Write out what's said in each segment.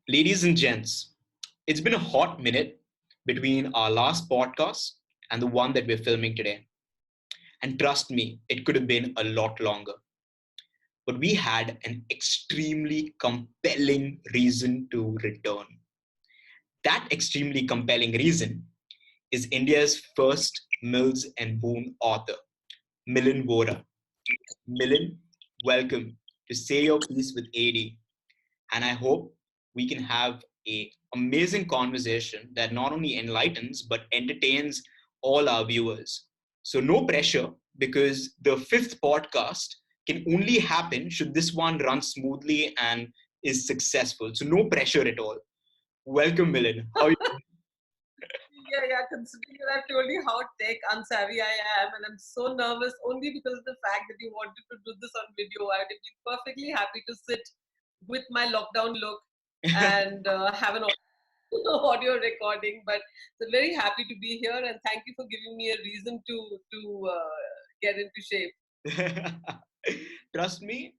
Ladies and gents, it's been a hot minute between our last podcast and the one that we're filming today. And trust me, it could have been a lot longer. But we had an extremely compelling reason to return. That extremely compelling reason is India's first Mills and Boon author, Milan Vohra. Milan, welcome to Say Your Piece with AD. And I hope we can have a amazing conversation that not only enlightens but entertains all our viewers. So no pressure, because the fifth podcast can only happen should this one run smoothly and is successful. So no pressure at all. Welcome, Milan. How are you? Yeah. Considering that I've told you how tech unsavvy I am, and I'm so nervous only because of the fact that you wanted to do this on video. I'd have been perfectly happy to sit with my lockdown look and have an audio recording. But so very happy to be here, and thank you for giving me a reason to get into shape. Trust me,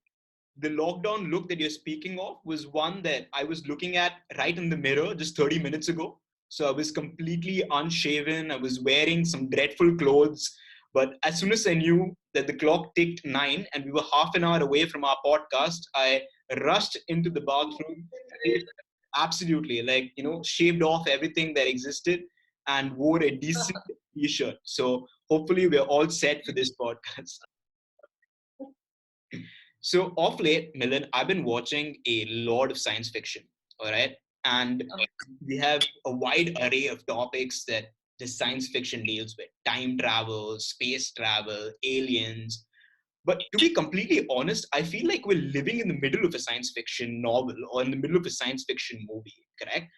the lockdown look that you're speaking of was one that I was looking at right in the mirror just 30 minutes ago. So I was completely unshaven. I was wearing some dreadful clothes. But as soon as I knew that the clock ticked 9 and we were half an hour away from our podcast, I rushed into the bathroom, shaved, absolutely, shaved off everything that existed and wore a decent t shirt. So hopefully, we're all set for this podcast. So off late, Milan, I've been watching a lot of science fiction. All right, and we have a wide array of topics that the science fiction deals with: time travel, space travel, aliens. But to be completely honest, I feel like we're living in the middle of a science fiction novel or in the middle of a science fiction movie. Correct?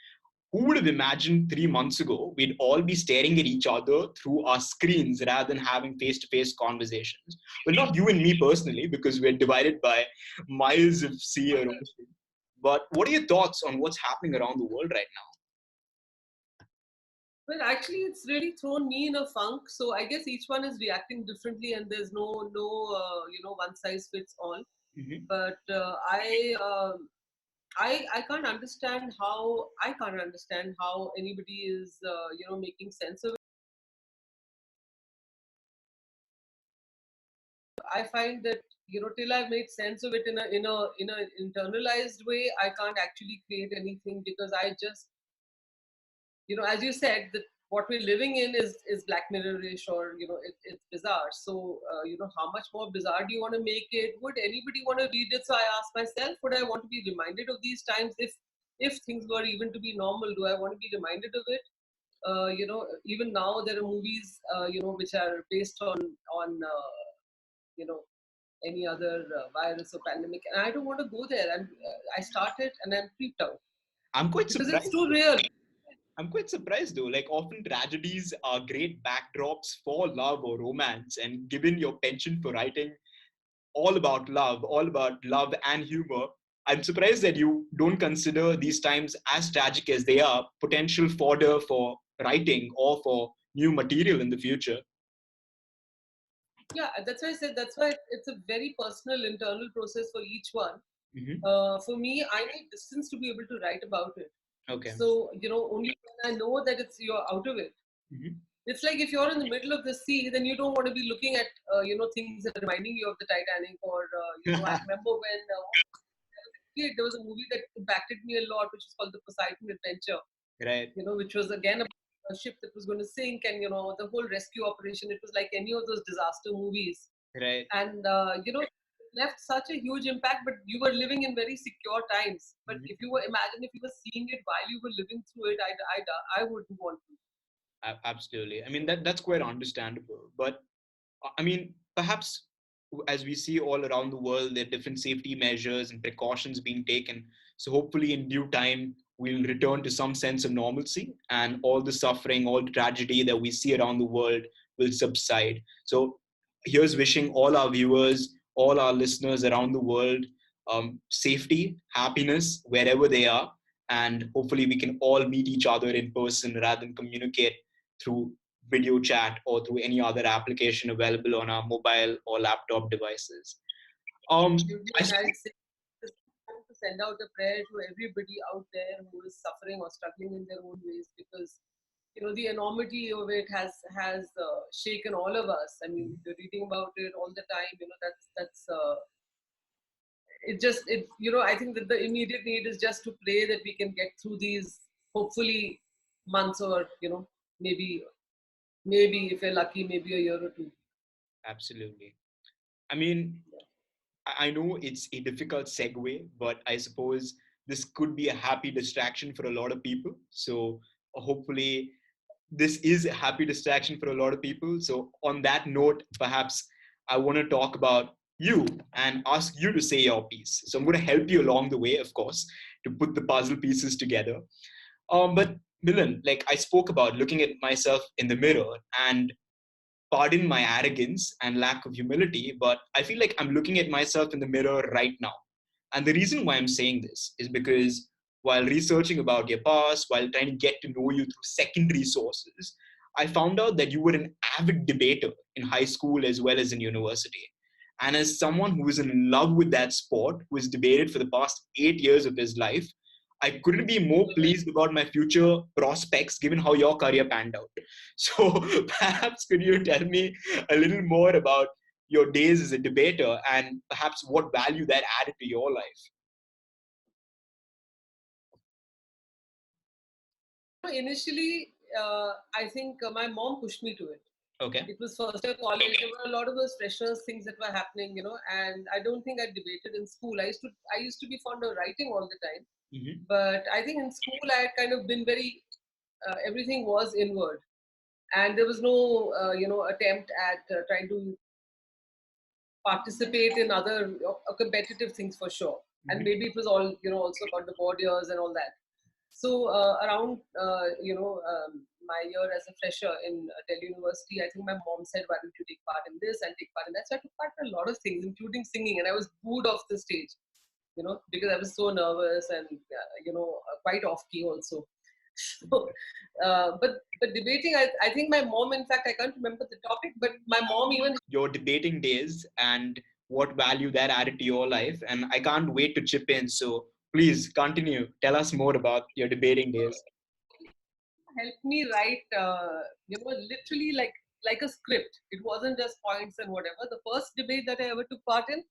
Who would have imagined 3 months ago we'd all be staring at each other through our screens rather than having face to face conversations? Well, not you and me personally, because we're divided by miles of sea or ocean. But what are your thoughts on what's happening around the world right Well, actually, it's really thrown me in a funk. So I guess each one is reacting differently, and there's no one size fits all. now? But I can't understand how anybody is making sense of it. I find that till I've made sense of it in a internalized way, I can't actually create anything because I just as you said, that what we're living in is Black Mirror-ish, or it's bizarre. So how much more bizarre do you want to make it? Would anybody want to read it? So I ask myself, would I want to be reminded of these times if things were even to be normal? Do I want to be reminded of it? Even now there are movies which are based on you know any other virus or pandemic, and I don't want to go there. I started and I'm freaked out I'm quite because it's surprised. too real. I'm quite surprised though. Like, often tragedies are great backdrops for love or romance, and given your penchant for writing all about love and humor, I'm surprised that you don't consider these times, as tragic as they are, potential fodder for writing or for new material in the future. Yeah, that's why I said that's why it's a very personal internal process for each one. Hmm. For me, I need distance to be able to write about it. Okay. So only when I know that you're out of it. Hmm. It's like if you're in the middle of the sea, then you don't want to be looking at things that are reminding you of the Titanic, or I remember when I was a kid, there was a movie that impacted me a lot, which is called The Poseidon Adventure. Right. Which was again about a ship that was going to sink, and the whole rescue operation. It was like any of those disaster movies, Right. and it left such a huge impact. But you were living in very secure times. But Mhm. if you were imagine if you were seeing it while you were living through it, I wouldn't want to. Absolutely. I mean, that's quite understandable. But I mean, perhaps as we see all around the world, there are different safety measures and precautions being taken. So hopefully, in due time, we'll return to some sense of normalcy, and all the suffering, all the tragedy that we see around the world will subside. So here's wishing all our viewers, all our listeners around the world, safety, happiness wherever they are, and hopefully we can all meet each other in person rather than communicate through video chat or through any other application available on our mobile or laptop devices. Um, Absolutely, I and suppose, I'd say send out a prayer to everybody out there who is suffering or struggling in their own ways, because the enormity of it has shaken all of us. I mean, we're reading about it all the time. That's it just it I think that the immediate need is just to pray that we can get through these, hopefully, months, or maybe if we're lucky, maybe a year or two. Absolutely. I mean, I know it's a difficult segue, but I suppose this could be a happy distraction for a lot of people. So hopefully, this is a happy distraction for a lot of people. So on that note, perhaps I want to talk about you and ask you to say your piece. So I'm going to help you along the way, of course, to put the puzzle pieces together. But Milan, like I spoke about looking at myself in the mirror, and pardon my arrogance and lack of humility, but I feel like I'm looking at myself in the mirror right now. And the reason why I'm saying this is because while researching about your past, while trying to get to know you through secondary sources, I found out that you were an avid debater in high school as well as in university. And as someone who is in love with that sport, who has debated for the past 8 years of his life, I couldn't be more pleased about my future prospects given how your career panned out. So perhaps could you tell me a little more about your days as a debater and perhaps what value that added to your life? Initially, I think my mom pushed me to it. Okay. It was first year college. There were a lot of those freshers things that were happening, and I don't think I debated in school. I used to be fond of writing all the time, Mm-hmm. but I think in school I had kind of been very everything was inward, and there was no attempt at trying to participate in other competitive things for sure. And Mm-hmm. maybe it was all also about the board years and all that. So around my year as a fresher in Delhi University, I think my mom said, "Why don't you take part in this and take part in that?" So I took part in a lot of things, including singing, and I was booed off the stage, because I was so nervous and quite off key also. So, but debating, I think my mom, in fact, I can't remember the topic, but my mom even Your debating days and what value that added to your life. And I can't wait to chip in. So please continue. Tell us more about your debating days. helped me write, literally like a script. It wasn't just points and whatever. The first debate that I ever took part in,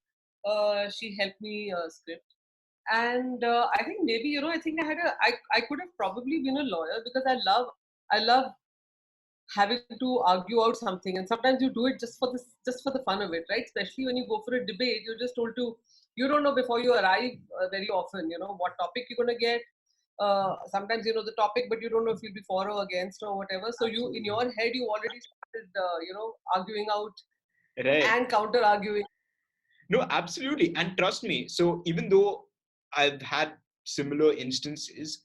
she helped me script. And I think maybe I think I could have probably been a lawyer, because I love having to argue out something, and sometimes you do it just for the fun of it, right? Especially when you go for a debate, you're just told to, you don't know before you arrive, very often, what topic you're going to get. Sometimes you know the topic, but you don't know if you'll be for or against or whatever, so you, in your head, you already started arguing out Right. and counter arguing. No, absolutely. And trust me, so even though I've had similar instances,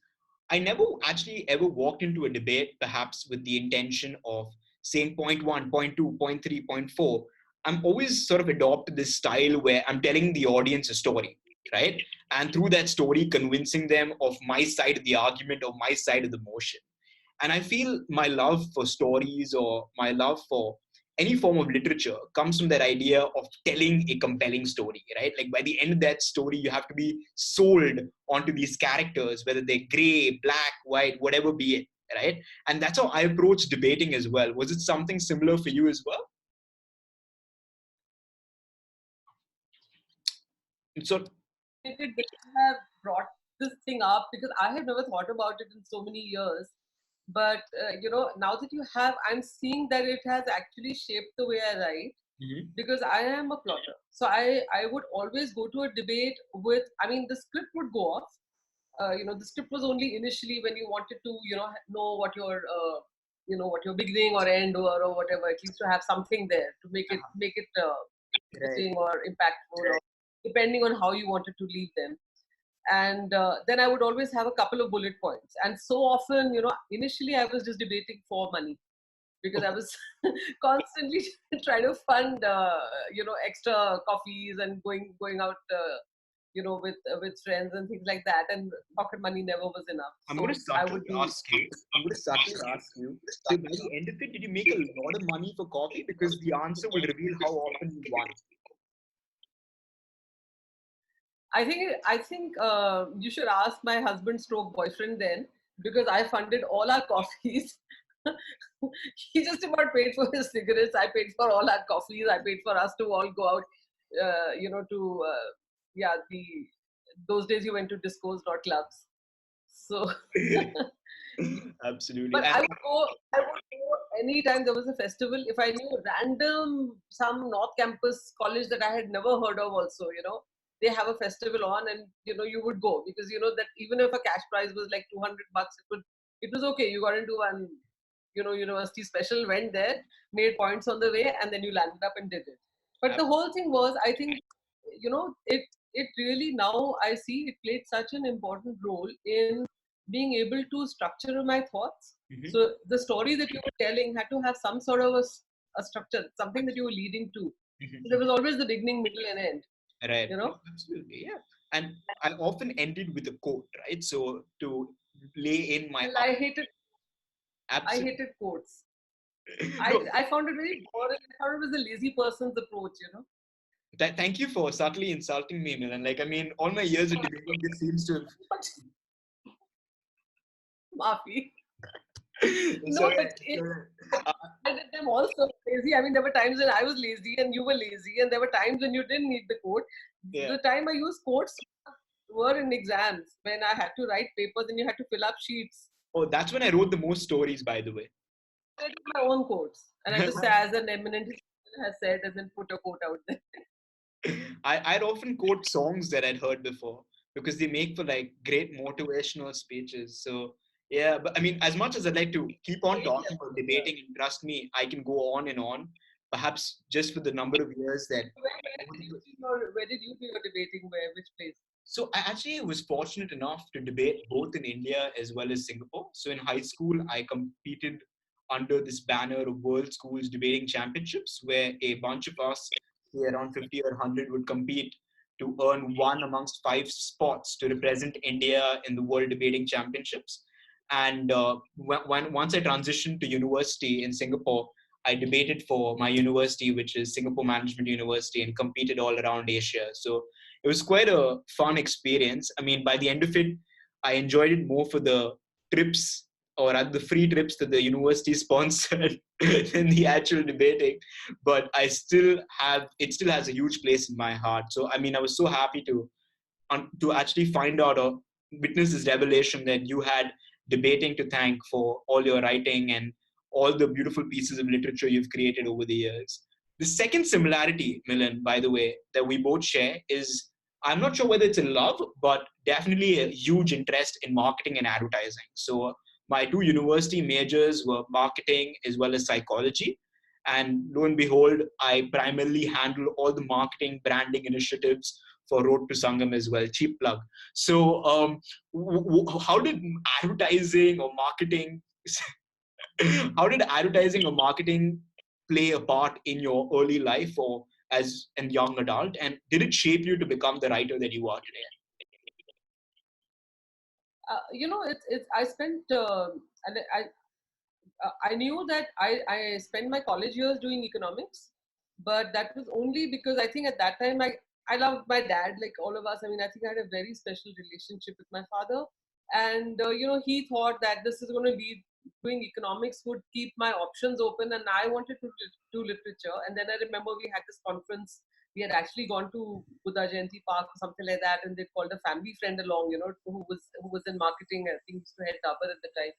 I never actually ever walked into a debate, perhaps with the intention of saying point one, point two, point three, point four. I'm always sort of adopted this style where I'm telling the audience a story, right? And through that story, convincing them of my side of the argument or my side of the motion. And I feel my love for stories or my love for any form of literature comes from that idea of telling a compelling story, right? Like by the end of that story, you have to be sold onto these characters, whether they're gray, black, white, whatever be it, right? And that's how I approach debating as well. Was it something similar for you as well? So, Fascinated that you have brought this thing up, because I have never thought about it in so many years. But now that you have, I'm seeing that it has actually shaped the way I write, mhm. because I am a plotter. So I would always go to a debate with, I mean, the script would go off. The script was only initially when you wanted to, know what your beginning or end, or whatever, at least to have something there to make it Right. interesting or impactful, or depending on how you wanted to leave them. And then I would always have a couple of bullet points. And so often, initially I was just debating for money, because I was constantly trying to fund, extra coffees and going out, with friends and things like that. And pocket money never was enough. I'm going So to I subtly would do. ask you. I'm going to subtly ask you. So, by the end of it, did you make a lot of money for coffee? Because the answer will reveal how often you won. I think you should ask my husband stroke boyfriend then, because I funded all our coffees. He just about paid for his cigarettes. I paid for all our coffees. I paid for us to all go out, to yeah, the those days you went to discos, not clubs. So Absolutely. but And I would go anytime there was a festival. If I knew random some North Campus college that I had never heard of, also, they have a festival on, and you would go, because you know that even if a cash prize was like $200, it was okay. You got into one, university special, went there, made points on the way, and then you landed up and did it. But the whole thing was, I think, it really, now I see it played such an important role in being able to structure my thoughts. Mhm, So the story that you were telling had to have some sort of a structure, something that you were leading to. mhm, So there mhm. was always the beginning, middle, and end. Right. You No, know, absolutely. Yeah. And I often ended with a quote, right? So to lay in my well, I absolute. hated quotes. No, I found it very boring. I thought it was a lazy person's approach. thank you for subtly insulting me, Milan. Like, I mean, all my years of debating, this seems to But Maafi. have. So, No, but I uh, did them also lazy. I mean, there were times when I was lazy and you were lazy, and there were times when you didn't need the quote. yeah. The time I used quotes were in exams, when I had to write papers and you had to fill up sheets. Oh, that's when I wrote the most stories, by the way. I did my own quotes, and I just say, as an eminent historian has said, and then put a quote out there. I'd often quote songs that I'd heard before because they make for like great motivational speeches. So yeah, but I mean, as much as I'd like to keep on Great talking or lessons debating, and trust me, I can go on and on. Perhaps just for the number of years that. Where did you do your debating? Where? Which place? So I actually was fortunate enough to debate both in India as well as Singapore. So in high school, I competed under this banner of World Schools Debating Championships, where a bunch of us, say around 50 or 100, would compete to earn one amongst five spots to represent India in the World Debating Championships. And once I transitioned to university in Singapore, I debated for my university, which is Singapore Management University, and competed all around Asia. So it was quite a fun experience. I mean, by the end of it, I enjoyed it more for the trips or at the free trips that the university sponsored than the actual debating. But it still has a huge place in my heart. So, I mean, I was so happy to actually find out or witness this revelation that you had debating to thank for all your writing and all the beautiful pieces of literature you've created over the years. The second similarity, Milan, by the way, that we both share is I'm not sure whether it's in love, but definitely a huge interest in marketing and advertising. So my two university majors were marketing as well as psychology. And lo and behold, I primarily handle all the marketing branding initiatives for Road to Sangam as well. Cheap plug. So, how did advertising or marketing? How did advertising or marketing play a part in your early life or as a young adult? And did it shape you to become the writer that you are today? It's I spent and I knew that I spent my college years doing economics, but that was only because I think at that time I loved my dad, like all of us. I mean, I think I had a very special relationship with my father, and he thought that this is going to lead, doing economics would keep my options open, and I wanted to do literature. And then I remember we had this conference. We had actually gone to Buddha Jayanti Park or something like that, and they called a family friend along, who was in marketing. I think he used to head Dabur at the time,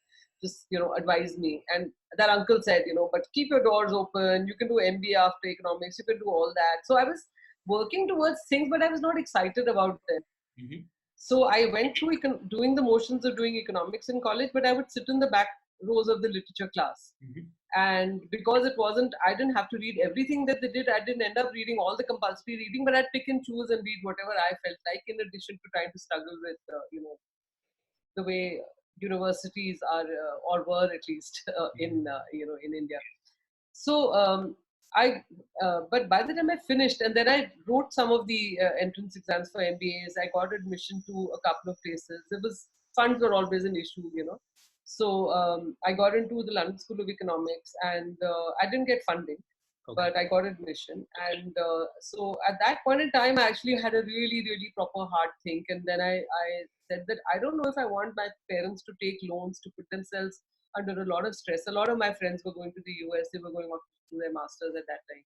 just advised me. And that uncle said, but keep your doors open, you can do MBA after economics, you can do all that. So I was working towards things, but I was not excited about them. Mm-hmm. So I went through doing the motions of doing economics in college, but I would sit in the back rows of the literature class. Mm-hmm. And because I didn't have to read everything that they did. I didn't end up reading all the compulsory reading, but I'd pick and choose and read whatever I felt like, in addition to trying to struggle with the way universities are, or were at least, in India. So but by the time I finished, and then I wrote some of the entrance exams for MBAs, I got admission to a couple of places. It was Funds were always an issue. So I got into the London School of Economics, and I didn't get funding. Okay. but I got admission. And so at that point in time, I actually had a really, really proper hard think. And then I said that I don't know if I want my parents to take loans to put themselves under a lot of stress. A lot of my friends were going to the US, they were going on to their masters at that time.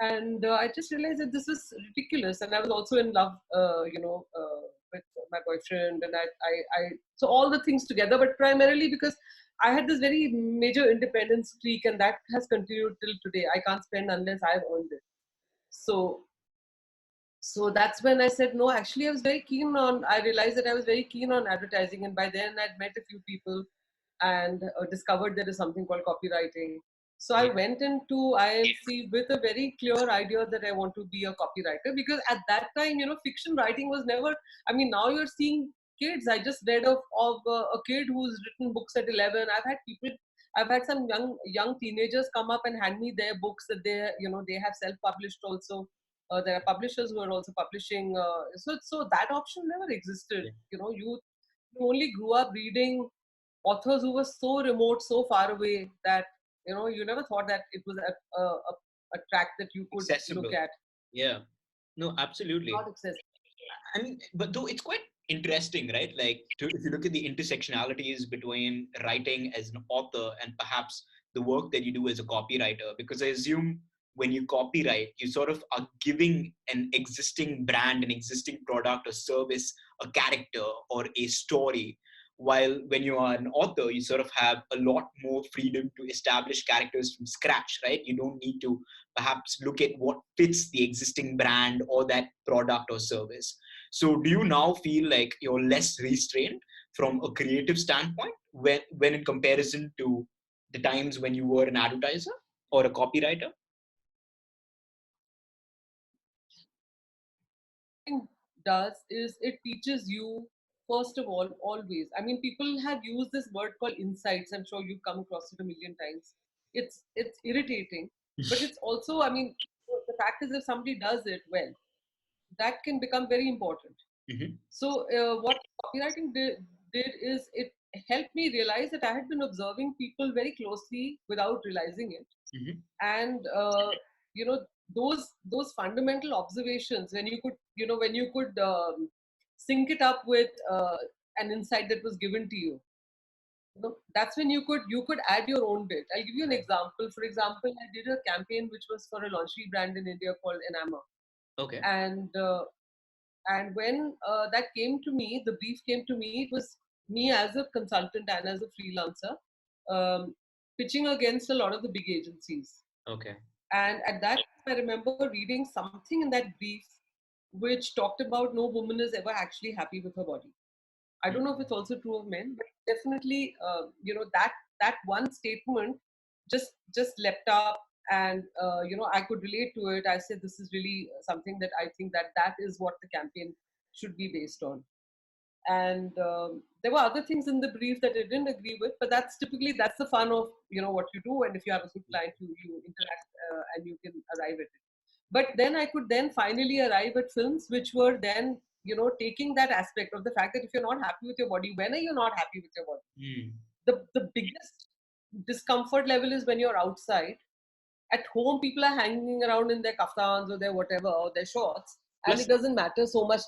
And I just realized that this was ridiculous. And I was also in love, with my boyfriend. And so all the things together, but primarily because I had this very major independence streak, and that has continued till today. I can't spend unless I've earned it. So so that's when I said no. Actually, I was very keen on. I realized that I was very keen on advertising, and by then I'd met a few people and discovered there is something called copywriting. So I Yeah. went into IMC with a very clear idea that I want to be a copywriter, because at that time, fiction writing was never. I mean, now you're seeing kids. I just read of a kid who's written books at 11. I've had people. I've had some young teenagers come up and hand me their books that they have self published also. There are publishers who are also publishing. So that option never existed. Yeah. You only grew up reading authors who were so remote, so far away, that you never thought that it was a track that you could look Accessible. at. Yeah. No, absolutely. Not accessible. I mean, but though it's quite interesting, right? Like, if you look at the intersectionalities between writing as an author and perhaps the work that you do as a copywriter, because I assume when you copyright, you sort of are giving an existing brand, an existing product or service, a character or a story. While when you are an author, you sort of have a lot more freedom to establish characters from scratch, right? You don't need to perhaps look at what fits the existing brand or that product or service. So do you now feel like you're less restrained from a creative standpoint when in comparison to the times when you were an advertiser or a copywriter? Does is it teaches you, first of all, always. I mean, people have used this word called insights. I'm sure you've come across it a million times. It's irritating, but it's also, I mean, the fact is, if somebody does it well, that can become very important. Mm-hmm. So what copywriting did is it helped me realize that I had been observing people very closely without realizing it. Mm-hmm. And you know those fundamental observations, when you could sync it up with an insight that was given to you, that's when you could add your own bit. I'll give you an Right. example. For example, I did a campaign which was for a lingerie brand in India called Enamor. Okay. And uh, and when that came to me, the brief came to me, it was me as a consultant and as a freelancer, um, pitching against a lot of the big agencies. Okay. And at that time, I remember reading something in that brief which talked about no woman is ever actually happy with her body. I don't know if it's also true of men, but definitely, that one statement just leapt up, and I could relate to it. I said, this is really something that I think that is what the campaign should be based on. And there were other things in the brief that I didn't agree with, but that's the fun of what you do. And if you have a good client, you interact, and you can arrive at it. But then I could then finally arrive at films which were then taking that aspect of the fact that if you're not happy with your body, when are you not happy with your body? Mm. The biggest discomfort level is when you're outside. At home, people are hanging around in their kaftans or their whatever or their shorts, and Plus, it doesn't matter so much.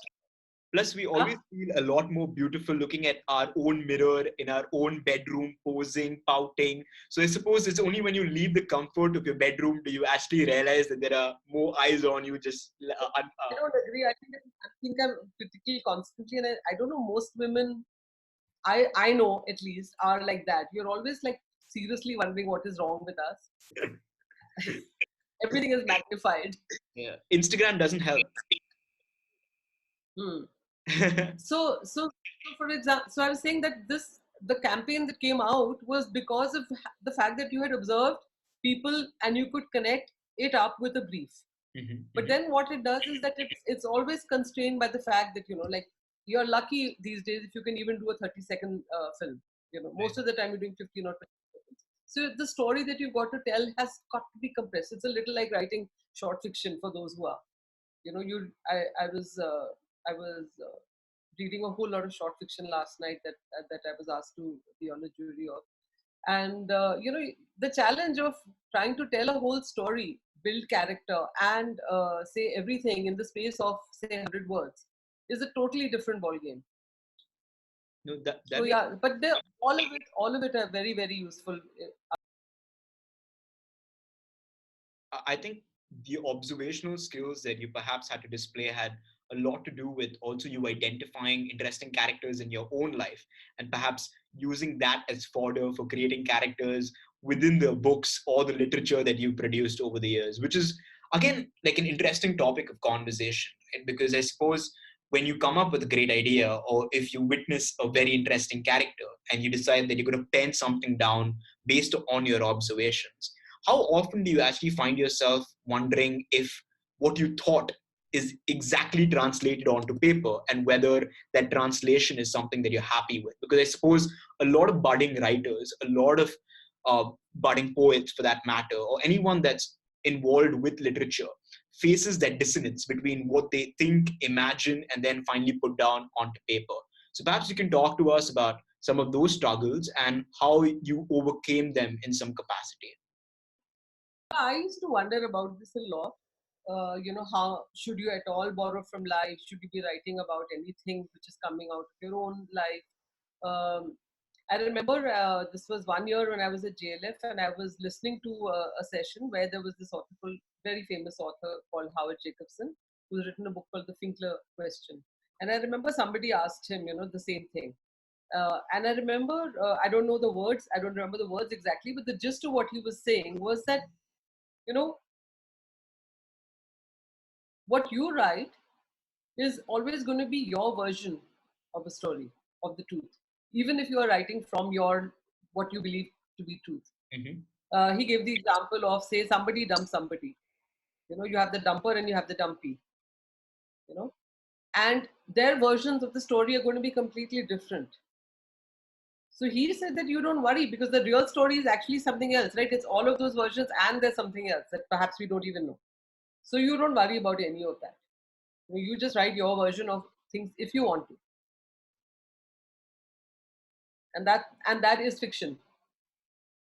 plus, we Huh? always feel a lot more beautiful looking at our own mirror in our own bedroom, posing, pouting. So I suppose it's only when you leave the comfort of your bedroom do you actually realize that there are more eyes on you. I don't agree. I think I'm critical constantly, and I don't know, most women I know at least are like that. You're always like seriously wondering what is wrong with us. Everything is magnified. Yeah. Instagram doesn't help. Hmm. So for example, so I was saying that the campaign that came out was because of the fact that you had observed people and you could connect it up with a brief. Mhm, But mhm. then what it does is that it's always constrained by the fact that like you're lucky these days if you can even do a 30-second film. Right. Most of the time you're doing 15 or 20 seconds. So the story that you've got to tell has got to be compressed. It's a little like writing short fiction for those who are. You I was reading a whole lot of short fiction last night that I was asked to be on a jury of. And the challenge of trying to tell a whole story, build character, and say everything in the space of say 100 words is a totally different ball game. No, that So that makes. yeah, but they all of it are very very useful. I think the observational skills that you perhaps had to display had a lot to do with also you identifying interesting characters in your own life and perhaps using that as fodder for creating characters within the books or the literature that you produced over the years, which is again like an interesting topic of conversation, right? Because I suppose when you come up with a great idea or if you witness a very interesting character and you decide that you're going to pen something down based on your observations, how often do you actually find yourself wondering if what you thought is exactly translated onto paper and whether that translation is something that you're happy with? Because I suppose a lot of budding writers, a lot of budding poets for that matter, or anyone that's involved with literature faces that dissonance between what they think, imagine, and then finally put down onto paper. So perhaps you can talk to us about some of those struggles and how you overcame them in some capacity. I used to wonder about this a lot. How should you at all borrow from life? Should you be writing about anything which is coming out of your own life? I remember this was one year when I was at JLF and I was listening to a session where there was this author, very famous author called Howard Jacobson, who's written a book called The Finkler Question. And I remember somebody asked him, the same thing. And I remember, I don't know the words, I don't remember the words exactly, but the gist of what he was saying was that, you know, what you write is always going to be your version of a story, of the truth, even if you are writing from your what you believe to be truth. Mhm. He gave the example of, say, somebody dumps somebody. You have the dumper and you have the dumpy. You know, and their versions of the story are going to be completely different. So he said that you don't worry because the real story is actually something else, right? It's all of those versions and there's something else that perhaps we don't even know. So you don't worry about any of that. You just write your version of things if you want to, and that is fiction.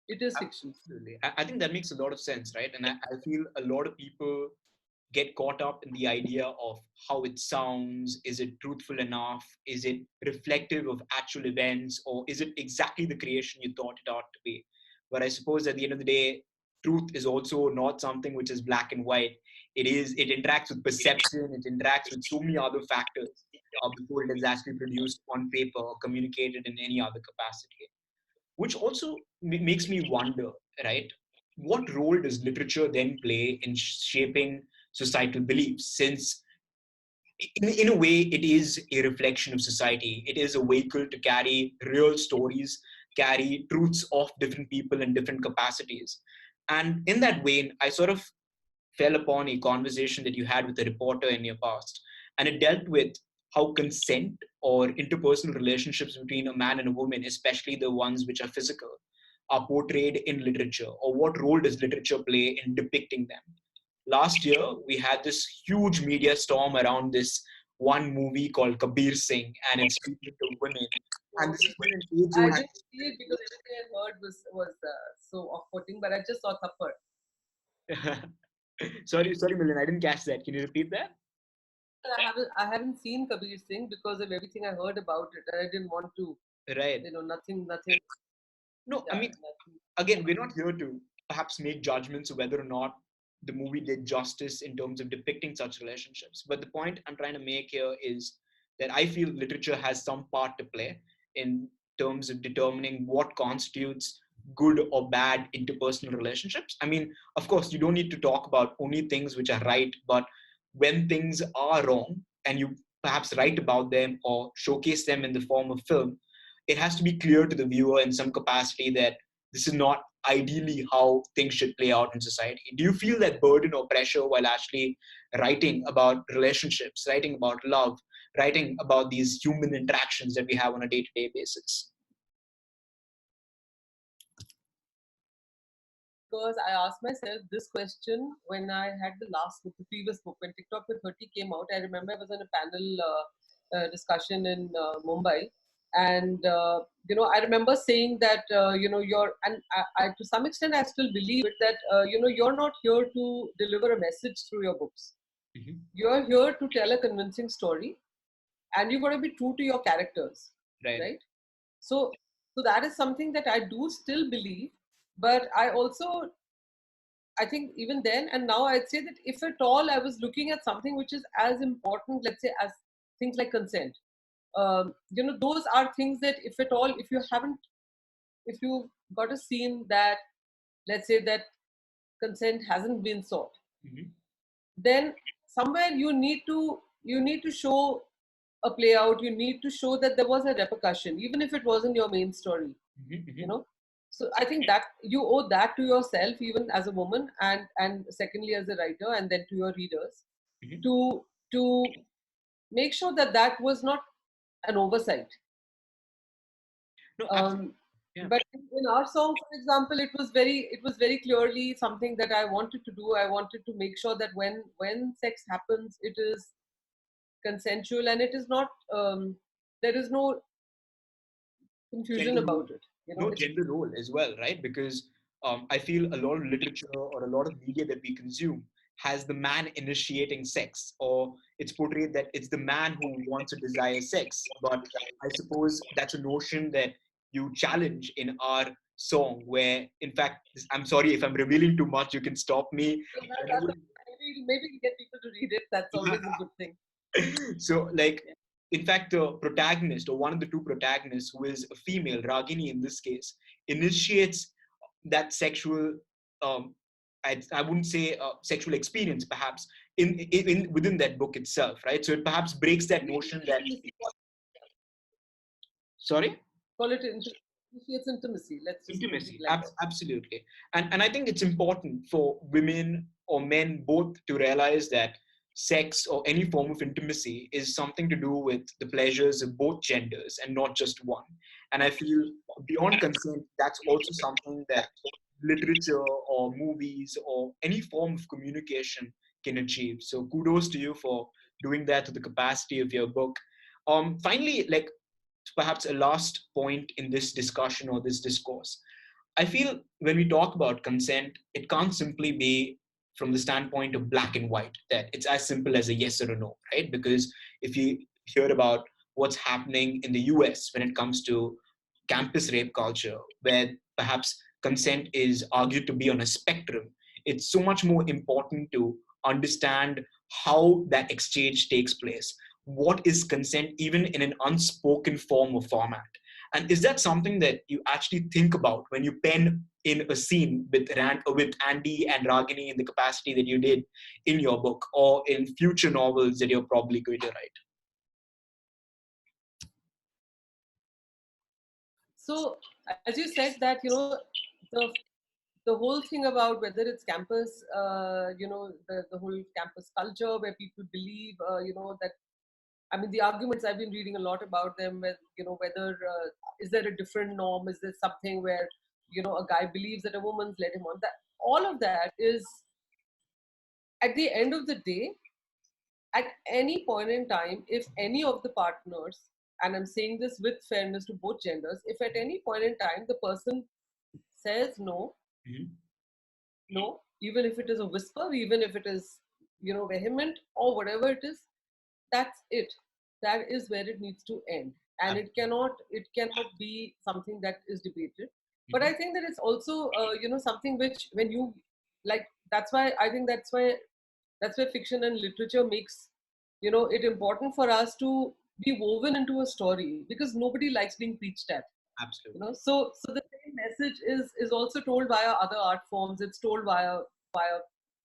It is fiction. Absolutely. I think that makes a lot of sense, right? And I feel a lot of people get caught up in the idea of how it sounds. Is it truthful enough? Is it reflective of actual events? Or is it exactly the creation you thought it ought to be? But I suppose at the end of the day, truth is also not something which is black and white. It interacts with perception, it interacts with so many other factors before it is actually produced on paper or communicated in any other capacity, which also makes me wonder, right? What role does literature then play in shaping societal beliefs? Since, in a way, it is a reflection of society, it is a vehicle to carry real stories, carry truths of different people in different capacities. And in that vein, I sort of fell upon a conversation that you had with a reporter in your past, and it dealt with how consent or interpersonal relationships between a man and a woman, especially the ones which are physical, are portrayed in literature, or what role does literature play in depicting them. Last year, we had this huge media storm around this one movie called Kabir Singh and its treatment of women. And So this has been an age I old. didn't see it because everything I heard was so off-putting. But I just saw Thappad. Sorry, Milan, I didn't catch that. Can you repeat that? I haven't seen Kabir Singh because of everything I heard about it, and I didn't want to. Right. Nothing. No, I Yeah, mean, nothing. again, we're not here to perhaps make judgments of whether or not the movie did justice in terms of depicting such relationships. But the point I'm trying to make here is that I feel literature has some part to play in terms of determining what constitutes good or bad interpersonal relationships. I mean, of course, you don't need to talk about only things which are right, but when things are wrong and you perhaps write about them or showcase them in the form of film, it has to be clear to the viewer in some capacity that this is not ideally how things should play out in society. Do you feel that burden or pressure while actually writing about relationships, writing about love, writing about these human interactions that we have on a day-to-day basis? Because I asked myself this question when I had the last book, the previous book, when TikTok with 30 came out. I remember I was on a panel discussion in Mumbai, And I remember saying that you're, and I to some extent I still believe it, that you're not here to deliver a message through your books. Hmm. You're here to tell a convincing story, and you've got to be true to your characters, Right. right? So so that is something that I do still believe. But I also, I think even then and now, I'd say that if at all I was looking at something which is as important, let's say, as things like consent, those are things that, if at all, if you got a scene that, let's say, that consent hasn't been sought, Hmm. then somewhere you need to show a play out. You need to show that there was a repercussion, even if it wasn't your main story. Hmm. You Hmm. know, so I think that you owe that to yourself, even as a woman, and secondly as a writer, and then to your readers, Hmm. to make sure that that was not an oversight. No, absolutely. Um, Yeah. but in our song, for example, it was very clearly something that I wanted to do. I wanted to make sure that when sex happens, it is consensual, and it is not, there is no confusion Gender role. about it. No It's gender role as well, right? Because I feel a lot of literature or a lot of media that we consume has the man initiating sex, or it's portrayed that it's the man who wants or desires sex. But I suppose that's a notion that you challenge in our song, where, in fact, I'm sorry if I'm revealing too much, you can stop me whenever. maybe we get people to read it. That's always a good thing. So, like, in fact, the protagonist, or one of the two protagonists, who is a female, Ragini in this case, initiates that sexual, um, I wouldn't say sexual experience, perhaps, in within that book itself, right? So it perhaps breaks that notion that, sorry? Call it initiates intimacy. Let's just put it Intimacy, like that. absolutely. And I think it's important for women or men both to realize that sex or any form of intimacy is something to do with the pleasures of both genders and not just one. And I feel beyond consent, that's also something that literature or movies or any form of communication can achieve. So kudos to you for doing that to the capacity of your book. Finally, like, perhaps a last point in this discussion or this discourse. I feel when we talk about consent, it can't simply be from the standpoint of black and white, that it's as simple as a yes or a no, right? Because if you hear about what's happening in the US when it comes to campus rape culture, where perhaps consent is argued to be on a spectrum, it's so much more important to understand how that exchange takes place. What is consent, even in an unspoken form or format? And is that something that you actually think about when you pen in a scene with Andy and Ragini in the capacity that you did in your book, or in future novels that you're probably going to write? So, as you said, that the the whole thing about whether it's campus, the whole campus culture where people believe, that, I mean, the arguments, I've been reading a lot about them, whether is there a different norm? Is there something where a guy believes that a woman's led him on? That all of that is, at the end of the day, at any point in time, if any of the partners, and I'm saying this with fairness to both genders, if at any point in time the person says no, Mhm. no, even if it is a whisper, even if it is, vehement or whatever it is, that's it. That is where it needs to end. And Absolutely. it cannot be something that is debated. But I Mhm. think that it's also, something which, when you, like, that's why I think that's where fiction and literature makes, it important for us to be woven into a story, because nobody likes being preached at. Absolutely. So the same message is also told via other art forms. It's told via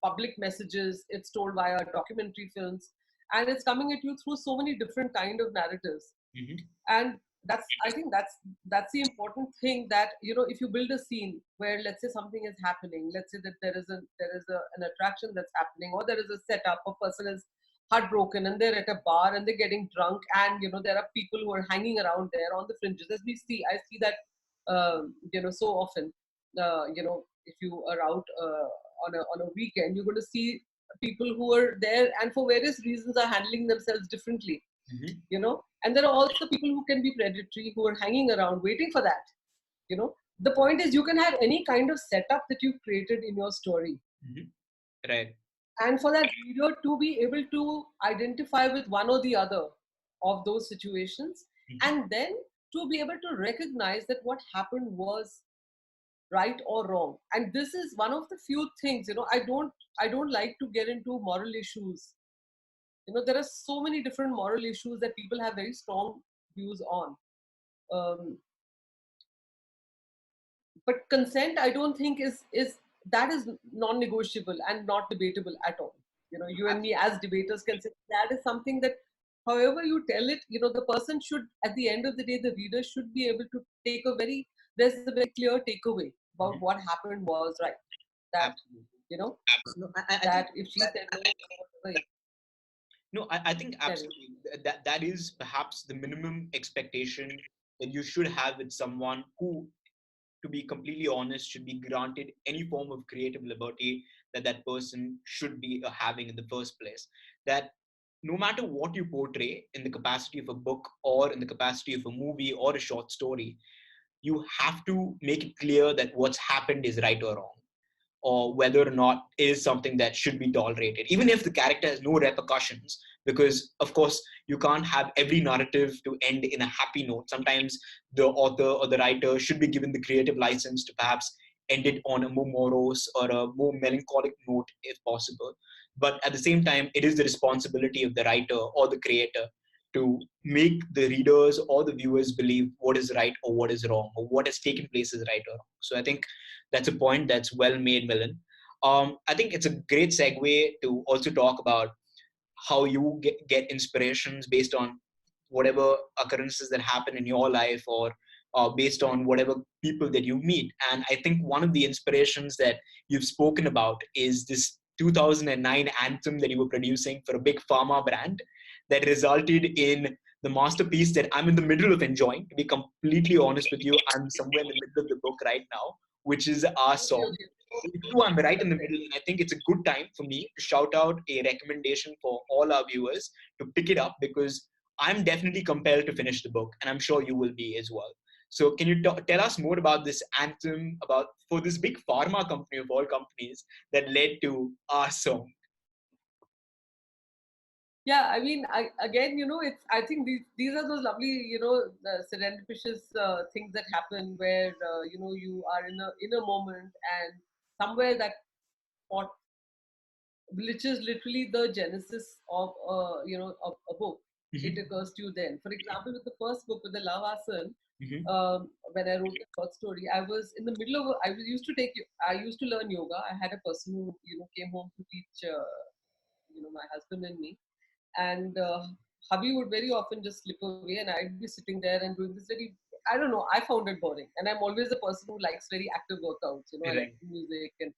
public messages. It's told via documentary films, and it's coming at you through so many different kind of narratives. Mhm. And I think that's the important thing, that if you build a scene where, let's say, something is happening, let's say that there is an attraction that's happening, or there is a setup, a person is heartbroken and they're at a bar and they're getting drunk, and there are people who are hanging around there on the fringes, as I see that, so often. If you are out on a weekend, you're going to see people who are there and for various reasons are handling themselves differently. Mhm. And there are also people who can be predatory, who are hanging around waiting for that. The point is, you can have any kind of setup that you've created in your story, Mhm. Right. and for that reader to be able to identify with one or the other of those situations, Mhm. and then to be able to recognize that what happened was right or wrong. And this is one of the few things, I don't like to get into moral issues. There are so many different moral issues that people have very strong views on. um, but consent, I don't think is that is non-negotiable and not debatable at all. You and me as debaters can say that is something that, however you tell it, the person should, at the end of the day, the reader should be able to take a very there's a very clear takeaway about Mhm. what happened was right. That, Absolutely. you know No, I that think if she that said no, whatever, no, I think tell you. absolutely that is perhaps the minimum expectation that you should have with someone who, to be completely honest, should be granted any form of creative liberty that that person should be having in the first place. That no matter what you portray in the capacity of a book or in the capacity of a movie or a short story, you have to make it clear that what's happened is right or wrong, or whether or not it is something that should be tolerated, even if the character has no repercussions. Because, of course, you can't have every narrative to end in a happy note. Sometimes the author or the writer should be given the creative license to perhaps end it on a more morose or a more melancholic note, if possible. But at the same time, it is the responsibility of the writer or the creator to make the readers or the viewers believe what is right or what is wrong, or what has taken place is right or wrong. So I think that's a point that's well made, Milan. I think it's a great segue to also talk about how you get inspirations based on whatever occurrences that happen in your life, or based on whatever people that you meet. And I think one of the inspirations that you've spoken about is this 2009 anthem that you were producing for a big pharma brand that resulted in the masterpiece that I'm in the middle of enjoying. To be completely honest with you, I'm somewhere in the middle of the book right now, which is our Okay, song. okay. So if you, I'm right in the Okay. middle, and I think it's a good time for me to shout out a recommendation for all our viewers to pick it up, because I'm definitely compelled to finish the book, and I'm sure you will be as well. So can you tell us more about this anthem, about for this big pharma company of all companies that led to our song? Yeah, I mean, again, I think these are those lovely, serendipitous things that happen where, you are in a moment, and somewhere that spot, which is literally the genesis of, of a book. It Mm-hmm. occurs to you then. For example, with the first book, with the Love Asan, Mm-hmm. when I wrote the short story, I was in the middle of, I used to learn yoga. I had a person who, came home to teach, my husband and me. And hubby would very often just slip away, and I'd be sitting there and doing this very, I don't know, I found it boring. And I'm always a person who likes very active workouts. I like Right. music and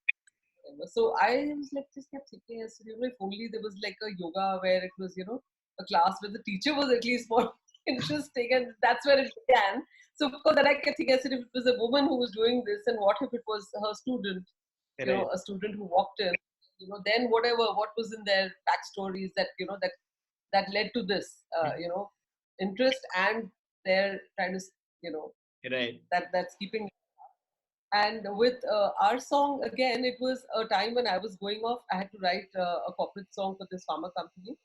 whatever. So I was like, just kept thinking, I said, if only there was like a yoga where it was, a class where the teacher was at least more interesting, and that's where it began. So of course, then I kept thinking, I said, if it was a woman who was doing this, and what if it was her student, Right. a student who walked in, then whatever, what was in their backstories that, that led to this, Mm-hmm. interest, and they're trying to, you know, Right. that's keeping. And with our song, again, it was a time when I was going off. I had to write a corporate song for this pharma company.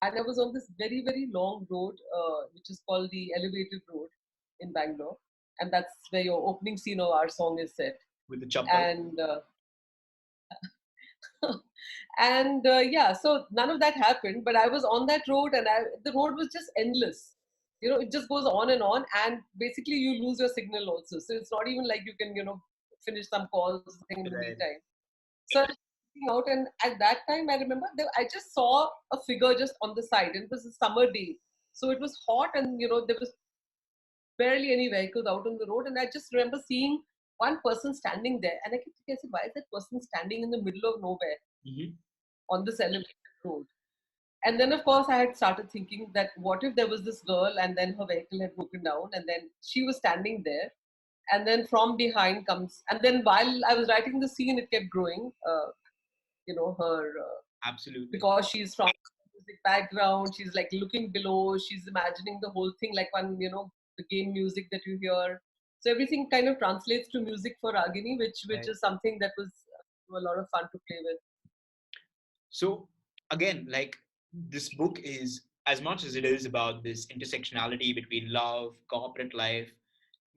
And I was on this very, very long road, which is called the Elevated Road in Bangalore. And that's where your opening scene of our song is set. With the chappal. And and yeah, so none of that happened. But I was on that road, and the road was just endless. It just goes on, and basically you lose your signal also. So it's not even like you can, finish some calls or something in the Right. meantime. So I was looking out, and at that time, I remember I just saw a figure just on the side, and it was a summer day. So it was hot, and there was barely any vehicles out on the road. And I just remember seeing one person standing there, and I kept thinking, I said, why is that person standing in the middle of nowhere Mm-hmm. on this elevated road? And then, of course, I had started thinking that what if there was this girl, and then her vehicle had broken down, and then she was standing there, and then from behind comes, and then while I was writing the scene, it kept growing. Her Absolutely. because she's from music background. She's like looking below. She's imagining the whole thing, like one, the game music that you hear. So everything kind of translates to music for Ragini, which Right. is something that was a lot of fun to play with. So again, like this book is as much as it is about this intersectionality between love, corporate life,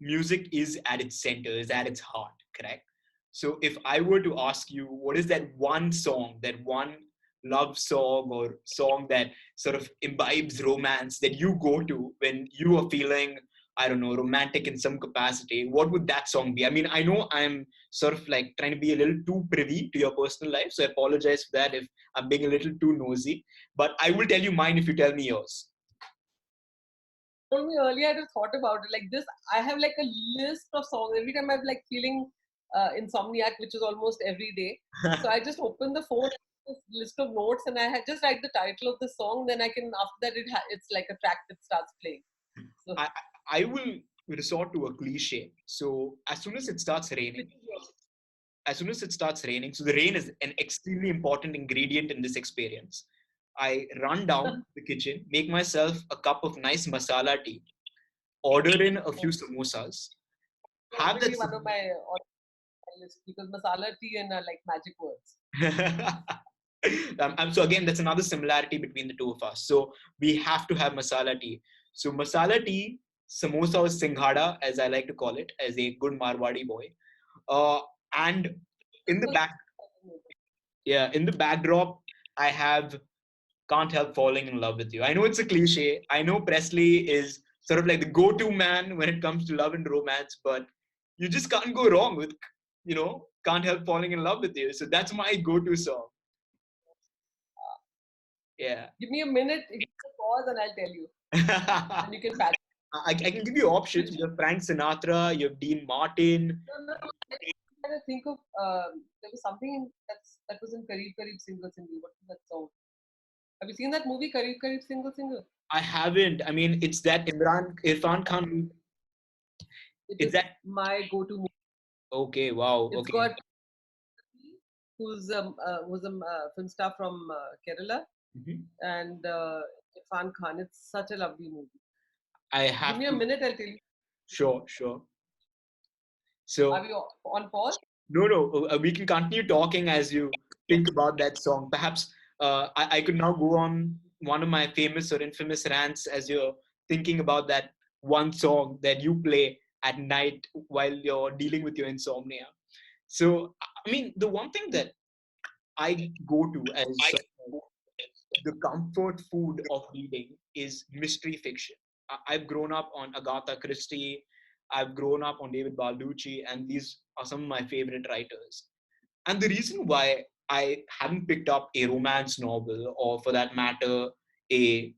music is at its center, is at its heart, correct? So if I were to ask you, what is that one song, that one love song or song that sort of imbibes romance that you go to when you are feeling, I don't know, romantic in some capacity, what would that song be? I mean, I know I'm sort of like trying to be a little too privy to your personal life, so I apologize for that if I'm being a little too nosy, but I will tell you mine if you tell me yours. Told me earlier, I just thought about it like this. I have like a list of songs. Every time I'm like feeling insomniac, which is almost every day. So I just open the phone, this list of notes, and just write the title of the song. Then I can, after that, it's like a track that starts playing. So, I, I will resort to a cliche. So which is yours? so the rain is an extremely important ingredient in this experience. I run down the kitchen, make myself a cup of nice masala tea, order in a few samosas, have that. Definitely one of my on my list because masala tea and like magic words. So again, that's another similarity between the two of us. So we have to have masala tea. So masala tea, samosa or singhada, as I like to call it, as a good Marwadi boy. Uh, and in the back, yeah, in the backdrop, I have "Can't Help Falling in Love with You." I know it's a cliche. I know Presley is sort of like the go-to man when it comes to love and romance, but you just can't go wrong with, "Can't Help Falling in Love with You." So that's my go-to song. Yeah. Give me a minute, give me a pause, and I'll tell you. I, Then you can patch. I can give you options. Which You have Frank Sinatra, you have Dean Martin. no, no, no. I trying to think of there was something that was in Kareeb Kareeb Single Single. What was that song? Have you seen that movie Kareeb Kareeb Single Single? I haven't. I mean, it's that Irfan Khan. It Is is that my go-to movie. okay? Wow. It's Okay. got who's a film star from Kerala Mhm. and Irfan Khan. It's such a lovely movie. I Give have me a to. minute, I'll tell you. Sure, sure. Are So we on pause? no, no. We can continue talking as you think about that song. Perhaps I could now go on one of my famous or infamous rants as you're thinking about that one song that you play at night while you're dealing with your insomnia. So, I mean, the one thing that I go to as the comfort food of reading is mystery fiction. I've grown up on Agatha Christie, I've grown up on David Balducci, and these are some of my favorite writers. And the reason why I haven't picked up a romance novel, or for that matter, a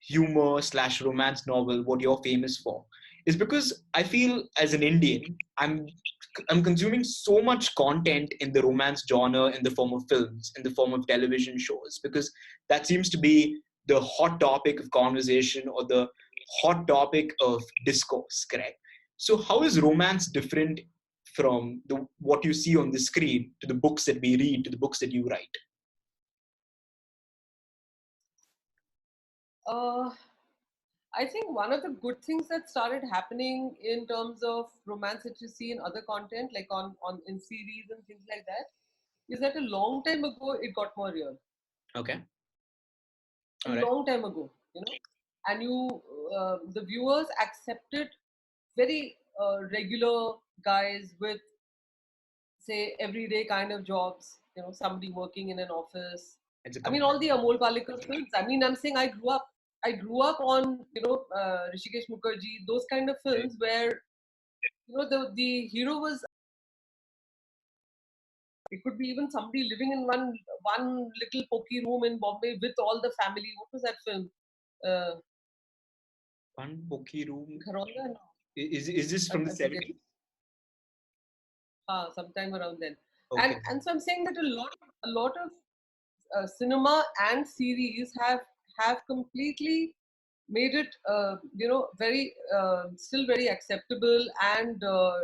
humor slash romance novel, what you're famous for, is because I feel as an Indian, I'm consuming so much content in the romance genre in the form of films, in the form of television shows, because that seems to be the hot topic of conversation or the hot topic of discourse, correct? So how is romance different from the what you see on the screen to the books that we read, to the books that you write? Uh, I think one of the good things that started happening in terms of romance that you see in other content, like on in series and things like that, is that a long time ago it got more real. Okay. A All right. long time ago, and the viewers accepted very regular guys with say everyday kind of jobs. Somebody working in an office. It's a I mean, complete. all the Amol Palekar films. I mean, I'm saying I grew up on Rishikesh Mukherjee, those kind of films where the hero was. It could be even somebody living in one little pokey room in Bombay with all the family. What was that film? Uh, One Boki room. Gharonda? No, Is this from the I'm forgetting. 70s? Sometime around then. And Okay. and so I'm saying that a lot of cinema and series have completely made it very still very acceptable and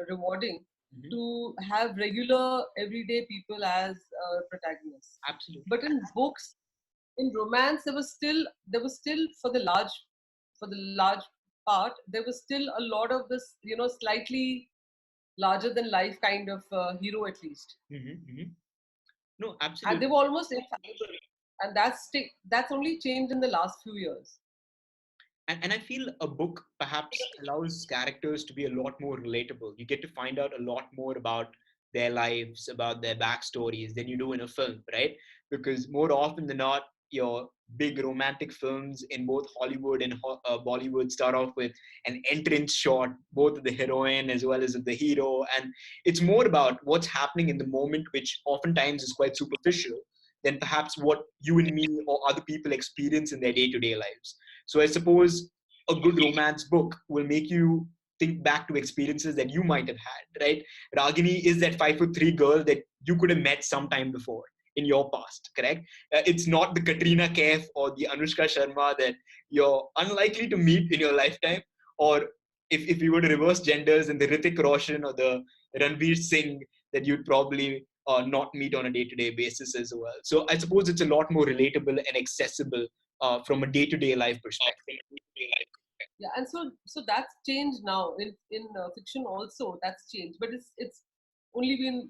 rewarding Mhm. to have regular everyday people as protagonists. Absolutely. But in books, in romance there was still for the large part there was still a lot of this, slightly larger than life kind of hero at least, Mm-hmm. No, and they absolutely. were almost infallible, and that's only changed in the last few years. And I feel a book perhaps allows characters to be a lot more relatable. You get to find out a lot more about their lives, about their backstories than you do in a film, right? Because more often than not, your big romantic films in both Hollywood and Bollywood start off with an entrance shot, both of the heroine as well as of the hero. And it's more about what's happening in the moment, which oftentimes is quite superficial than perhaps what you and me or other people experience in their day to day lives. So I suppose a good romance book will make you think back to experiences that you might have had, right? Ragini is that 5'3" girl that you could have met sometime before in your past, correct? It's not the Katrina Kaif or the Anushka Sharma that you're unlikely to meet in your lifetime. Or if you were to reverse genders, and the Hrithik Roshan or the Ranveer Singh that you'd probably not meet on a day-to-day basis as well. So I suppose it's a lot more relatable and accessible from a day-to-day life perspective. Yeah, and so that's changed now in fiction also. That's changed, but it's only been,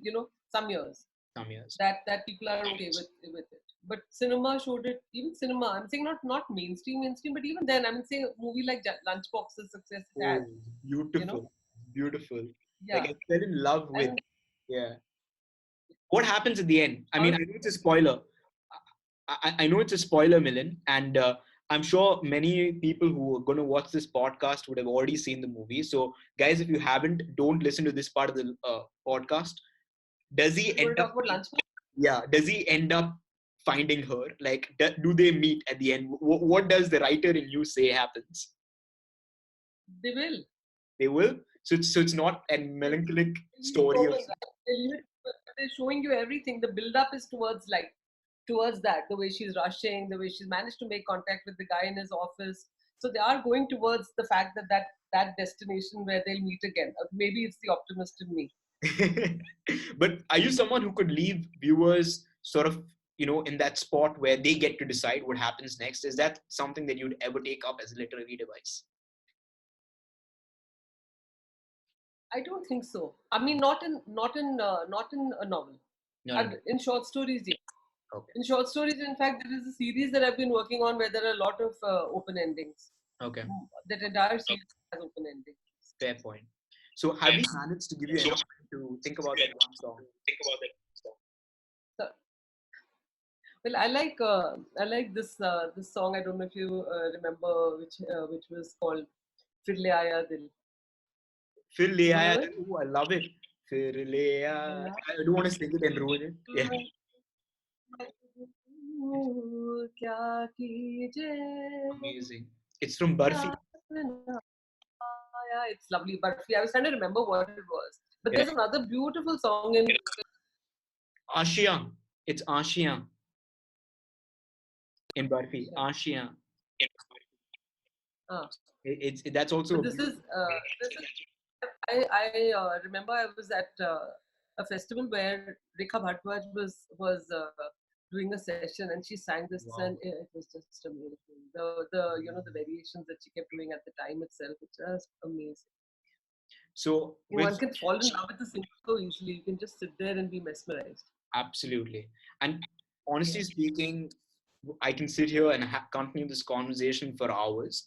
some years Some years. that people are okay with it. But cinema showed it. Even cinema, I'm saying not mainstream, but even then, I'm saying a movie like Lunchbox's success it had. Oh, You know, beautiful, beautiful. Like yeah, I fell in love with. and Yeah. What happens at the end? I how mean, I know it's a spoiler. I know it's a spoiler, Milan, and I'm sure many people who are going to watch this podcast would have already seen the movie. So, guys, if you haven't, don't listen to this part of the podcast. Does he you want end to up? talk about Lunchbox, Yeah. Does he end up finding her? Like, do they meet at the end? What does the writer in you say happens? they will. They will. So it's not a They melancholic leave it story of. open, right? They're showing you everything. The build up is towards that. The way she's rushing, the way she's managed to make contact with the guy in his office. So they are going towards the fact that destination where they'll meet again. Maybe it's the optimist in me. But are you someone who could leave viewers sort of, in that spot where they get to decide what happens next? Is that something that you'd ever take up as a literary device? I don't think so. I mean, not in a novel. No, no. In short stories, yes. Okay. In short stories, in fact, there is a series that I've been working on where there are a lot of open endings. Okay. That entire series has open endings. Fair point. So have we managed to give you enough time to think about that one song? So, well, I like this song. I don't know if you remember which was called "Fir Le Aaya Dil." Fir le You aaya know dil. it? Ooh, I love it. Fir le aaya. I don't want to sing it and ruin it. Yeah. क्या कीजिए Amazing. It's from Barfi. Yeah, it's lovely. But I was trying to remember what it was. But Yeah. there's another beautiful song in Ashiyan. It's Ashiyan in Barfi. Ashiyan. uh, That's also but a this is I remember I was at a festival where Rekha Bhattwaj was doing a session and she sang this and wow. it was just amazing. The variations that she kept doing at the time itself, it's just amazing. So with One can fall in love with the singer so easily. You can just sit there and be mesmerized. absolutely, and honestly speaking, I can sit here and continue this conversation for hours,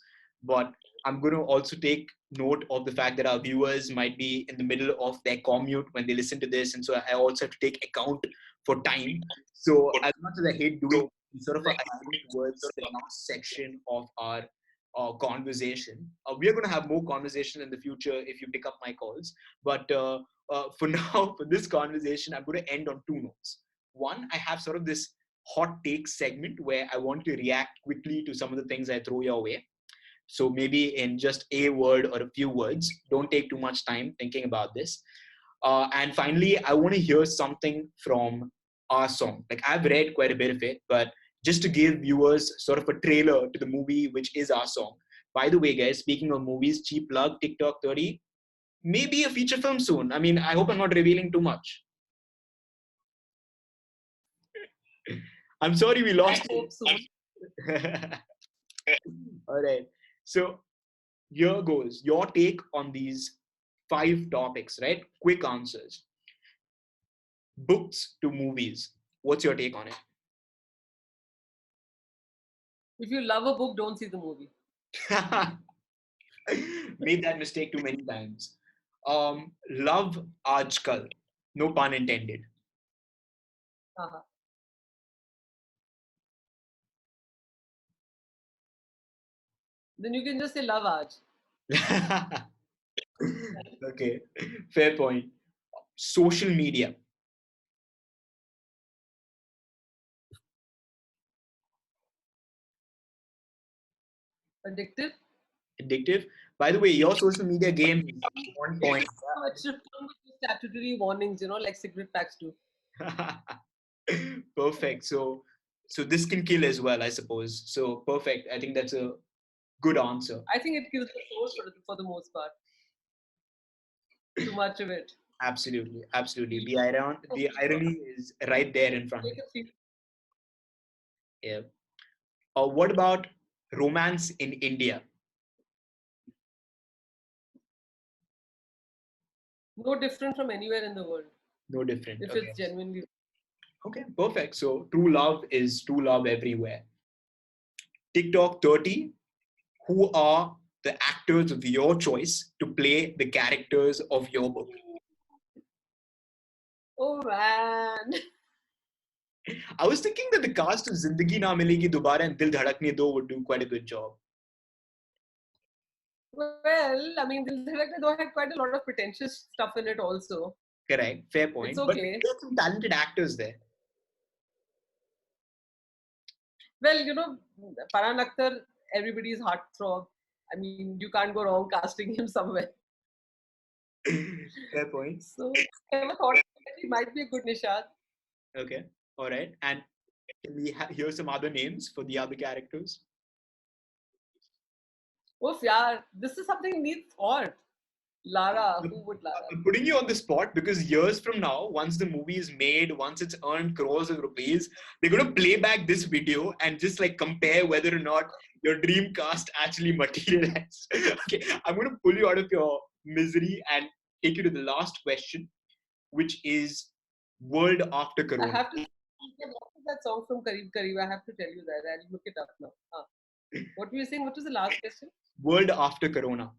but I'm going to also take note of the fact that our viewers might be in the middle of their commute when they listen to this, and so I also have to take account for time. So as much as I hate doing sort of a assigning towards the last section of our conversation, we are going to have more conversation in the future if you pick up my calls. But for now, for this conversation, I'm going to end on two notes. One, I have sort of this hot take segment where I want to react quickly to some of the things I throw your way. So maybe in just a word or a few words, don't take too much time thinking about this. And finally, I want to hear something from our song. Like I've read quite a bit of it, but just to give viewers sort of a trailer to the movie, which is our song. By the way, guys, speaking of movies, cheap plug, TikTok 30, maybe a feature film soon. I mean, I hope I'm not revealing too much. I'm sorry we I lost you. hope so. All right. So here goes your take on these five topics, right? Quick answers. Books to movies. What's your take on If you love a book, don't see the movie. it? Made that mistake too many times. Love Ajkal. No pun intended. Uh-huh. Then you can just say love Aj. Okay, fair point. Social media. Addictive. Addictive. By the way, your social media game is on point. So it should come with statutory warnings, like cigarette packs do. Perfect. So this can kill as well, I suppose. So perfect. I think that's a good answer. I think it kills the soul for the most part. Too much of it. Absolutely, absolutely. The irony is right there in front of Make you. it feel Yeah. What about romance in India? no different from anywhere in the world No different. if Okay. it's genuinely. Okay. Perfect. So true love is true love everywhere. TikTok 30. Who are the actors of your choice to play the characters of your book? Oh man. I was thinking that the cast of Zindagi Na Milegi Dobara and Dil Dhadakne Do would do quite a good job. Well, I mean, Dil Dhadakne Do had quite a lot of pretentious stuff in it also. Correct, fair It's point. But okay. there are some talented actors there. Well, Farhan Akhtar, everybody's heartthrob. I mean, you can't go wrong casting him somewhere. Fair point. So I never thought that he might be a good Nishad. Okay, all right. And can we hear some other names for the other characters? Oof, yeah, this is something needs thought. Lara, who would Lara? I'm putting you on the spot because years from now, once the movie is made, once it's earned crores of rupees, they're going to play back this video and just like compare whether or not your dream cast actually materialized. Okay, I'm going to pull you out of your misery and take you to the last question, which is world after I Corona. have to. What is that song from Kareeb Kareeb? I have to tell you that. I'll look it up now. What were you saying? What was the last question? World after Corona.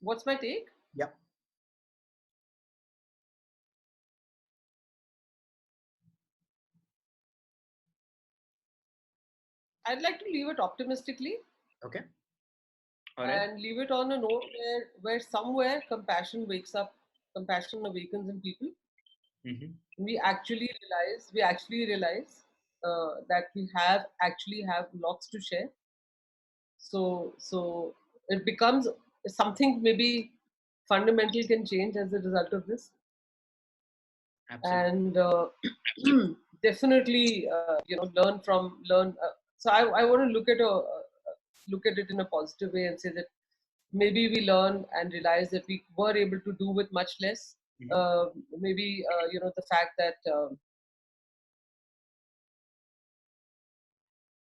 What's my take? Yep. I'd like to leave it optimistically Okay. All right. and leave it on a note where somewhere compassion awakens in people. Mm-hmm. We actually realize that we actually have lots to share. So it becomes something maybe fundamental can change as a result of this. Absolutely. And definitely learn. So I want to look at it in a positive way and say that maybe we learn and realize that we were able to do with much less. Mm-hmm. Maybe the fact that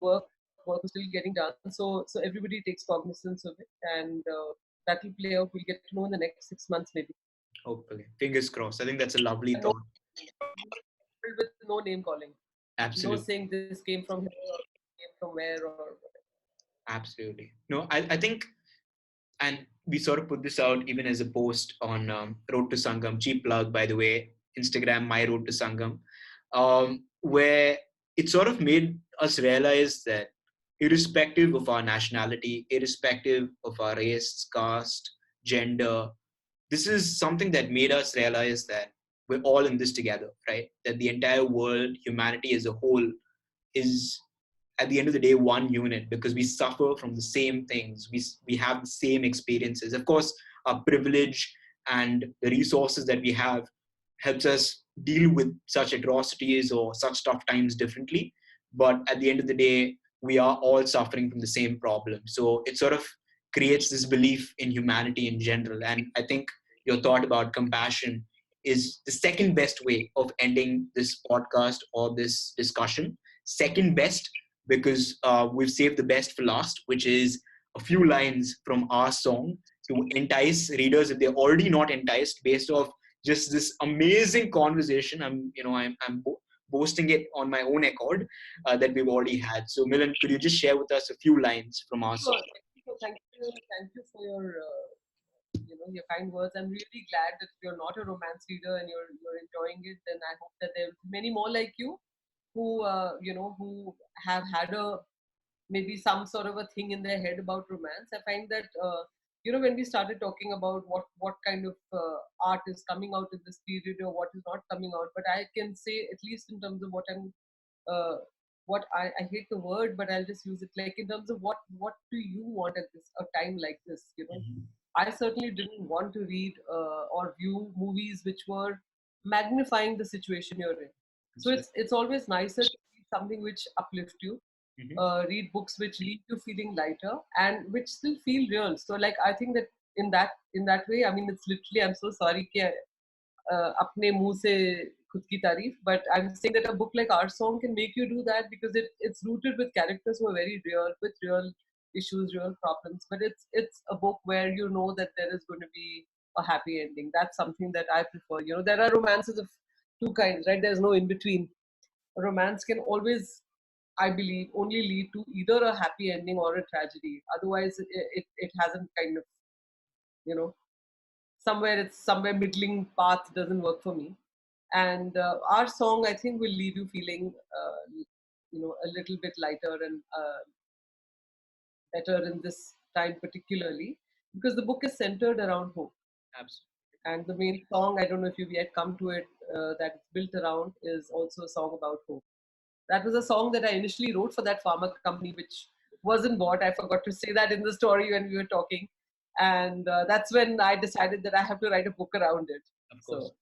work work is still getting done. So everybody takes cognizance of it, and that will play out. We'll get to know in the next 6 months maybe. Hopefully. Fingers crossed. I think that's a lovely And no, thought. with no name calling, no Absolutely. saying this came from here or came from where or whatever. Absolutely. No, I think, and we sort of put this out even as a post on Road to Sangam, cheap plug, by the way, Instagram, My Road to Sangam, where it sort of made us realize that irrespective of our nationality, irrespective of our race, caste, gender, this is something that made us realize that we're all in this together, right? That the entire world, humanity as a whole, is at the end of the day one unit because we suffer from the same things. We have the same experiences. Of course, our privilege and the resources that we have helps us deal with such atrocities or such tough times differently. But at the end of the day, we are all suffering from the same problem. So it sort of creates this belief in humanity in general. And I think your thought about compassion is the second best way of ending this podcast or this discussion. Second best, because we've saved the best for last, which is a few lines from our song to entice readers if they're already not enticed based off just this amazing conversation. I'm boasting it on my own accord that we've already had. So Milan, could you just share with us a few lines from our Sure. song? So thank you for your your kind words. I'm really glad that you're not a romance reader and you're enjoying it. And I hope that there will be many more like you who who have had a maybe some sort of a thing in their head about romance. I find that when we started talking about what kind of art is coming out in this period or what is not coming out, but I can say at least in terms of uh, what I hate the word, but I'll just use it like in terms of what do you want at this a time like this? Mhm. I certainly didn't want to read or view movies which were magnifying the situation you're in. So Absolutely. it's always nicer to read something which uplifts you, Mhm. read books which leave you feeling lighter and which still feel real. So like I think that in that way, I mean it's literally I'm so sorry कि अपने मुंह से खुद की तारीफ, but I'm saying that a book like our song can make you do that because it's rooted with characters who are very real with real issues, real problems, but it's a book where you know that there is going to be a happy ending. That's something that I prefer. There are romances of two kinds, right? There's no in between. A romance can always, I believe, only lead to either a happy ending or a tragedy. Otherwise, it hasn't kind of, you know, somewhere middling path doesn't work for me. And our song, I think, will leave you feeling, a little bit lighter and better in this time, particularly because the book is centered around hope. Absolutely. And the main song, I don't know if you've yet come to it, that it's built around is also a song about hope. That was a song that I initially wrote for that pharma company, which wasn't bought. I forgot to say that in the story when we were talking. And that's when I decided that I have to write a book around it. Of course. So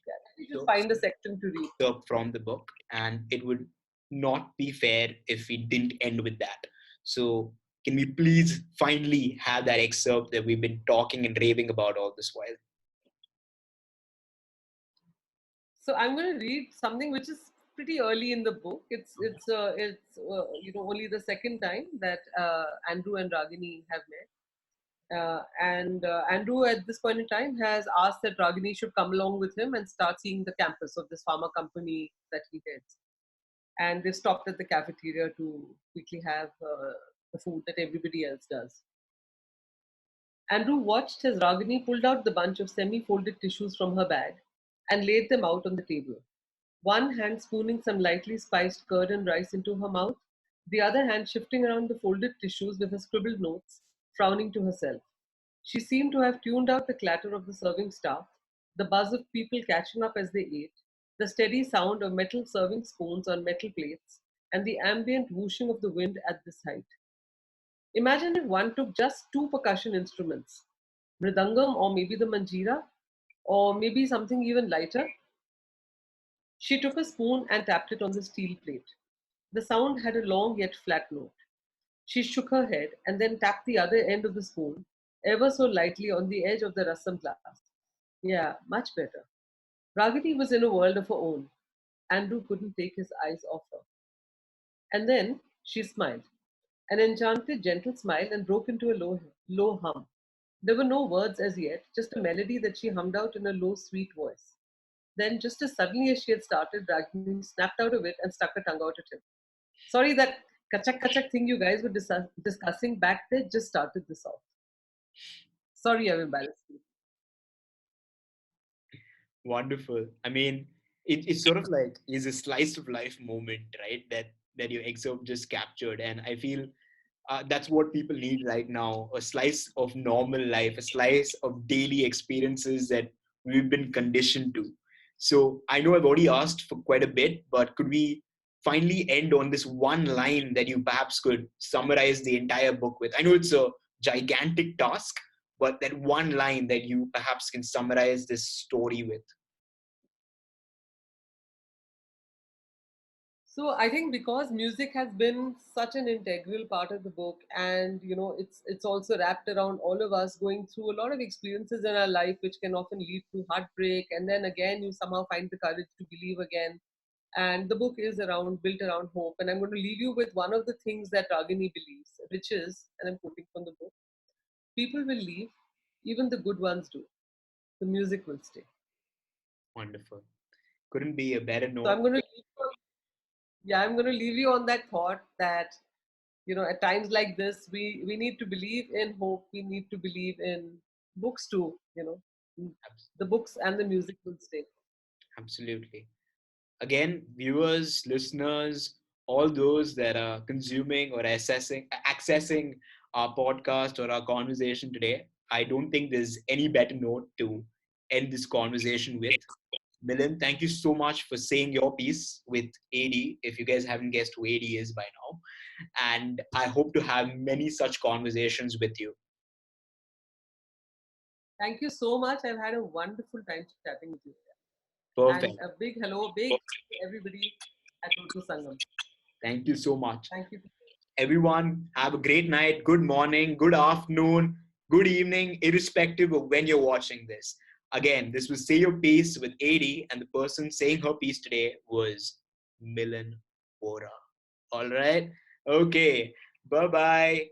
yeah, you should So find a section to read. from the book, and it would not be fair if we didn't end with that. So can we please finally have that excerpt that we've been talking and raving about all this while? So I'm going to read something which is pretty early in the book. It's only the second time that Andrew and Ragini have met. And Andrew, at this point in time, has asked that Ragini should come along with him and start seeing the campus of this pharma company that he heads. And they stopped at the cafeteria to quickly have the food that everybody else does. Andrew watched as Ragini pulled out the bunch of semi folded tissues from her bag and laid them out on the table. One hand spooning some lightly spiced curd and rice into her mouth, the other hand shifting around the folded tissues with her scribbled notes, frowning to herself. She seemed to have tuned out the clatter of the serving staff, the buzz of people catching up as they ate, the steady sound of metal serving spoons on metal plates, and the ambient whooshing of the wind at this height. Imagine if one took just two percussion instruments, mridangam or maybe the manjira, or maybe something even lighter. She took a spoon and tapped it on the steel plate. The sound had a long yet flat note. She shook her head and then tapped the other end of the spoon ever so lightly on the edge of the rasam glass. Yeah, much better. Ragini was in a world of her own. Andrew couldn't take his eyes off her. And then she smiled, an enchanted, gentle smile, and broke into a low hum. There were no words as yet, just a melody that she hummed out in a low, sweet voice. Then, just as suddenly as she had started, Ragini snapped out of it and stuck her tongue out at him. Sorry, that kachak kachak thing you guys were discussing back there just started this off. Sorry, I've embarrassed you. Wonderful. I mean, it's sort of like is a slice of life moment, right? That your excerpt just captured, and I feel that's what people need right now: a slice of normal life, a slice of daily experiences that we've been conditioned to. So I know I've already asked for quite a bit, but could we finally end on this one line that you perhaps could summarize the entire book with? I know it's a gigantic task, but that one line that you perhaps can summarize this story with. So I think because music has been such an integral part of the book, and it's also wrapped around all of us going through a lot of experiences in our life, which can often lead to heartbreak, and then again you somehow find the courage to believe again. And the book is around built around hope. And I'm going to leave you with one of the things that Ragini believes, which is, and I'm quoting from the book: people will leave, even the good ones do. The music will stay. Wonderful. Couldn't be a better So note. I'm going to yeah, I'm going to leave you on that thought that at times like this we need to believe in hope, we need to believe in books too. The books and the music will stay. Absolutely. Again, viewers, listeners, all those that are consuming or accessing our podcast or our conversation today, I don't think there's any better note to end this conversation with. Milan, thank you so much for saying your piece with AD. If you guys haven't guessed who AD is by now, and I hope to have many such conversations with you. Thank you so much. I've had a wonderful time chatting with you, and Perfect. a big hello, big everybody at Rutu Sangam. Thank you so much. Thank you. Everyone, have a great night, good morning, good afternoon, good evening, irrespective of when you're watching this. Again, this was Say Your Piece with AD, and the person saying her piece today was Milan Vohra. All right. Okay. Bye bye.